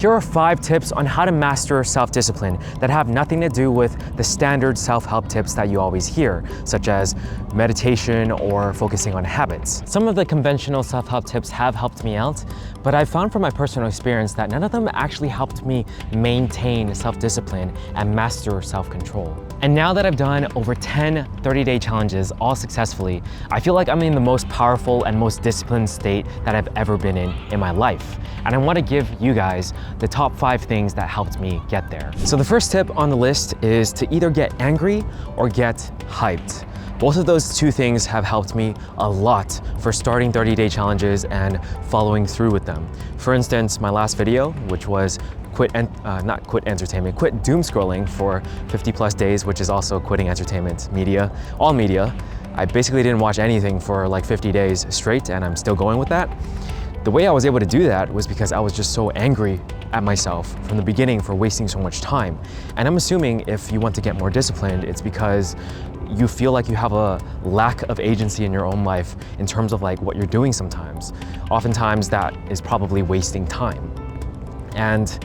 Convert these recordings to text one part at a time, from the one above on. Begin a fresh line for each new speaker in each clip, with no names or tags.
Here are 5 tips on how to master self-discipline that have nothing to do with the standard self-help tips that you always hear, such as meditation or focusing on habits. Some of the conventional self-help tips have helped me out, but I've found from my personal experience that none of them actually helped me maintain self-discipline and master self-control. And now that I've done over 10 30-day challenges all successfully, I feel like I'm in the most powerful and most disciplined state that I've ever been in my life. And I want to give you guys the top 5 things that helped me get there. So the first tip on the list is to either get angry or get hyped. Both of those 2 things have helped me a lot for starting 30-day challenges and following through with them. For instance, my last video, which was quit doom scrolling for 50+ days, which is also quitting entertainment, media, all media. I basically didn't watch anything for like 50 days straight, and I'm still going with that. The way I was able to do that was because I was just so angry at myself from the beginning for wasting so much time. And I'm assuming if you want to get more disciplined, it's because you feel like you have a lack of agency in your own life in terms of like what you're doing sometimes. Oftentimes that is probably wasting time. And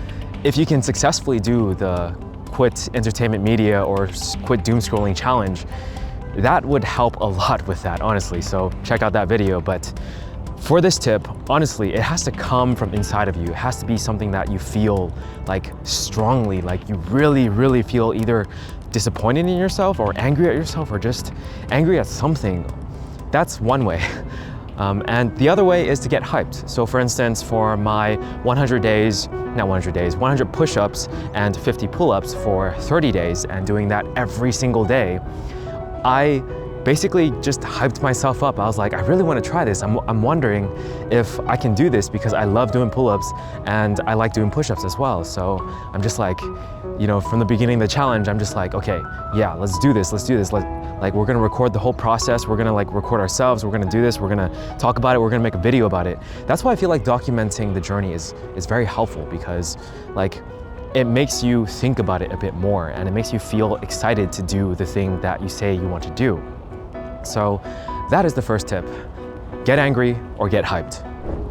if you can successfully do the quit entertainment media or quit doom scrolling challenge, that would help a lot with that, honestly. So check out that video. But for this tip, honestly, it has to come from inside of you. It has to be something that you feel like strongly, like you really, really feel either disappointed in yourself or angry at yourself or just angry at something. That's one way. And the other way is to get hyped. So for instance, for my 100 push-ups and 50 pull-ups for 30 days and doing that every single day, I basically just hyped myself up. I was like, I really want to try this. I'm wondering if I can do this because I love doing pull-ups and I like doing push-ups as well. So I'm just like, you know, from the beginning of the challenge, I'm just like, okay, yeah, let's do this. Like, we're gonna record the whole process. We're gonna like record ourselves. We're gonna do this. We're gonna talk about it. We're gonna make a video about it. That's why I feel like documenting the journey is very helpful, because like, it makes you think about it a bit more and it makes you feel excited to do the thing that you say you want to do. So that is the first tip. Get angry or get hyped.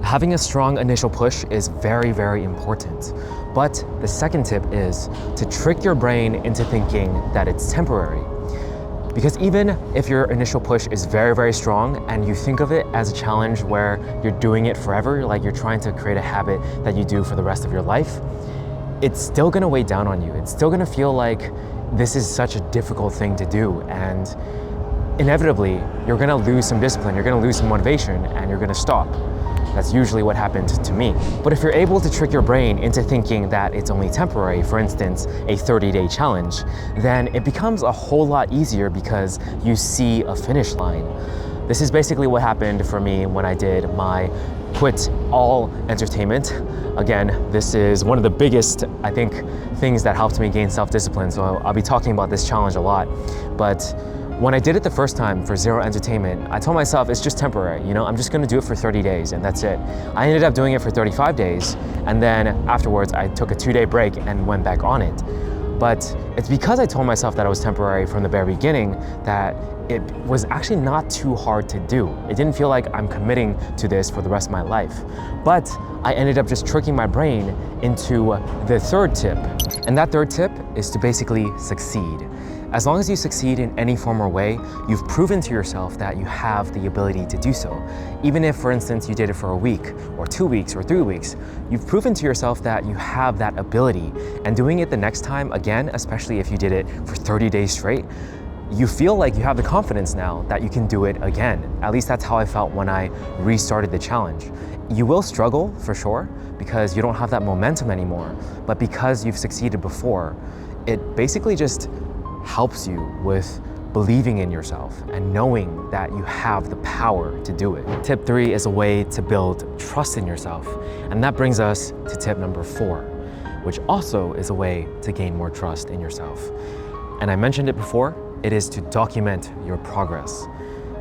Having a strong initial push is very, very important. But the second tip is to trick your brain into thinking that it's temporary. Because even if your initial push is very, very strong and you think of it as a challenge where you're doing it forever, like you're trying to create a habit that you do for the rest of your life, it's still gonna weigh down on you. It's still gonna feel like this is such a difficult thing to do, and inevitably, you're gonna lose some discipline, you're gonna lose some motivation, and you're gonna stop. That's usually what happened to me. But if you're able to trick your brain into thinking that it's only temporary, for instance, a 30-day challenge, then it becomes a whole lot easier because you see a finish line. This is basically what happened for me when I did my quit all entertainment. Again, this is one of the biggest, I think, things that helped me gain self-discipline, so I'll be talking about this challenge a lot. But when I did it the first time for zero entertainment, I told myself it's just temporary, you know, I'm just gonna do it for 30 days and that's it. I ended up doing it for 35 days, and then afterwards I took a 2-day break and went back on it. But it's because I told myself that it was temporary from the very beginning that it was actually not too hard to do. It didn't feel like I'm committing to this for the rest of my life. But I ended up just tricking my brain into the third tip. And that third tip is to basically succeed. As long as you succeed in any form or way, you've proven to yourself that you have the ability to do so. Even if, for instance, you did it for a week or 2 weeks or 3 weeks, you've proven to yourself that you have that ability. And doing it the next time, again, especially if you did it for 30 days straight, you feel like you have the confidence now that you can do it again. At least that's how I felt when I restarted the challenge. You will struggle for sure because you don't have that momentum anymore, but because you've succeeded before, it basically just helps you with believing in yourself and knowing that you have the power to do it. Tip 3 is a way to build trust in yourself. And that brings us to tip number 4, which also is a way to gain more trust in yourself. And I mentioned it before, it is to document your progress.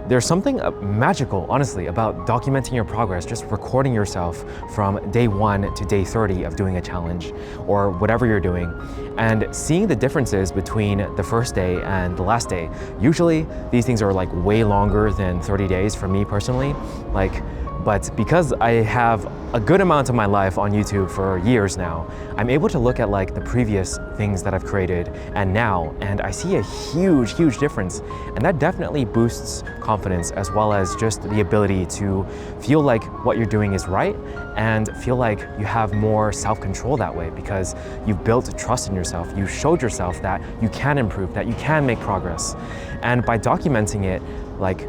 There's something magical, honestly, about documenting your progress, just recording yourself from day 1 to day 30 of doing a challenge or whatever you're doing, and seeing the differences between the first day and the last day. Usually, these things are like way longer than 30 days for me personally. Like But because I have a good amount of my life on YouTube for years now, I'm able to look at like the previous things that I've created and now, and I see a huge, huge difference. And that definitely boosts confidence, as well as just the ability to feel like what you're doing is right and feel like you have more self-control that way, because you've built trust in yourself. You showed yourself that you can improve, that you can make progress. And by documenting it, like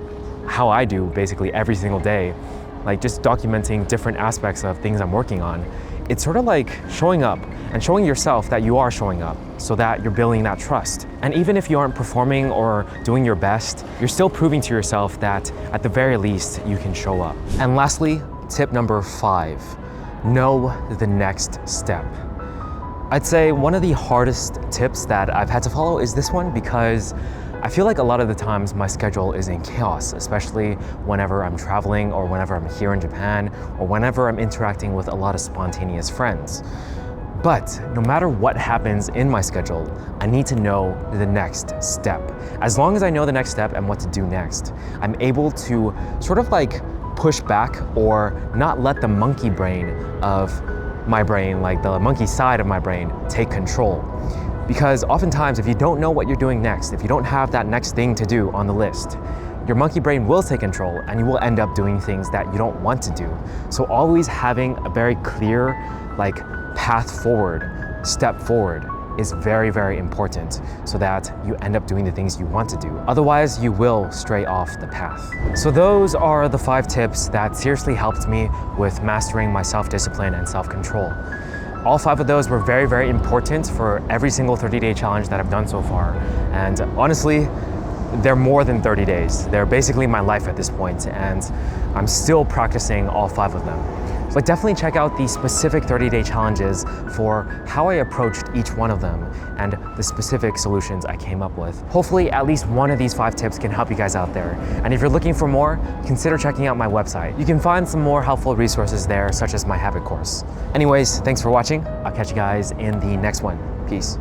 how I do basically every single day, like just documenting different aspects of things I'm working on, it's sort of like showing up and showing yourself that you are showing up, so that you're building that trust. And even if you aren't performing or doing your best, you're still proving to yourself that at the very least you can show up. And lastly, tip number 5, know the next step. I'd say one of the hardest tips that I've had to follow is this one, because I feel like a lot of the times my schedule is in chaos, especially whenever I'm traveling or whenever I'm here in Japan or whenever I'm interacting with a lot of spontaneous friends. But no matter what happens in my schedule, I need to know the next step. As long as I know the next step and what to do next, I'm able to sort of like push back or not let the monkey brain of my brain, like the monkey side of my brain, take control. Because oftentimes, if you don't know what you're doing next, if you don't have that next thing to do on the list, your monkey brain will take control and you will end up doing things that you don't want to do. So always having a very clear like path forward, step forward, is very, very important, so that you end up doing the things you want to do. Otherwise, you will stray off the path. So those are the 5 tips that seriously helped me with mastering my self-discipline and self-control. All 5 of those were very, very important for every single 30-day challenge that I've done so far. And honestly, they're more than 30 days. They're basically my life at this point, and I'm still practicing all 5 of them. But definitely check out the specific 30-day challenges for how I approached each one of them and the specific solutions I came up with. Hopefully at least one of these 5 tips can help you guys out there. And if you're looking for more, consider checking out my website. You can find some more helpful resources there, such as my habit course. Anyways, thanks for watching. I'll catch you guys in the next one. Peace.